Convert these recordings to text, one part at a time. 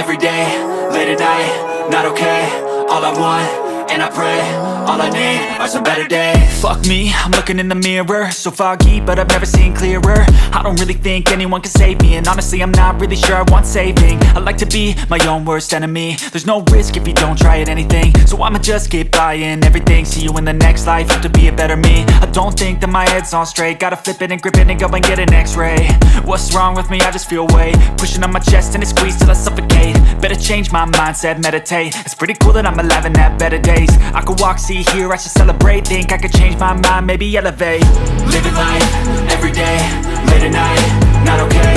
every day, late at night, not okay. All I want, and I pray, all I need are some better days. Fuck me, I'm looking in the mirror, so foggy, but I've never seen clearer. I don't really think anyone can save me, and honestly I'm not really sure I want saving. I like to be my own worst enemy. There's no risk if you don't try at anything, so I'ma just keep buying everything. See you in the next life, have to be a better me. I don't think that my head's on straight, gotta flip it and grip it and go and get an x-ray. What's wrong with me? I just feel weight pushing on my chest and it squeezes till I suffocate. Better change my mindset, meditate. It's pretty cool that I'm alive and have better days. I could walk, see, hear, I should celebrate. Think I could change my mind, maybe elevate. Living life, every day, late at night, not okay.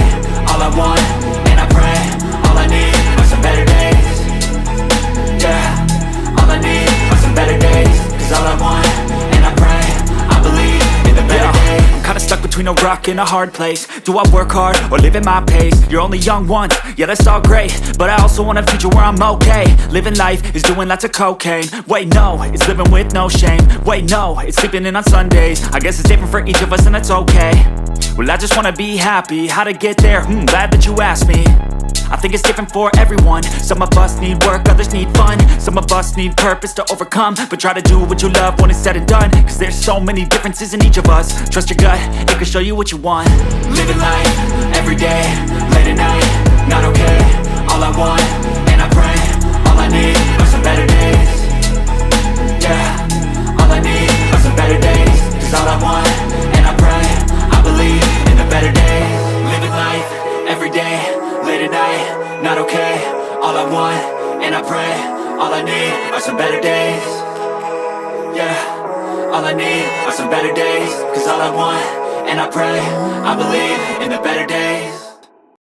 All I want, and I pray, all I need are some better days. Yeah, all I need are some better days. Cause all I want, and I pray, I believe in the better days. I'm kinda stuck between a rock and a hard place. Do I work hard or live at my pace? You're only young once, yeah that's all great, but I also want a future where I'm okay. Living life is doing lots of cocaine. Wait no, it's living with no shame. Wait no, it's sleeping in on Sundays. I guess it's different for each of us and that's okay. Well I just wanna be happy, how to get there? Glad that you asked me. I think it's different for everyone. Some of us need work, others need fun. Some of us need purpose to overcome. But try to do what you love when it's said and done. Cause there's so many differences in each of us. Trust your gut, it can show you what you want. Living life, every day, late at night, not okay. All I want, and I pray, all I need are some better days. Yeah, all I need are some better days. Cause all I want, and I pray, I believe in the better days. Living life, every day, late at night, not okay. All I want, and I pray, all I need are some better days. Yeah, all I need are some better days. Cause all I want, and I pray, I believe in the better days.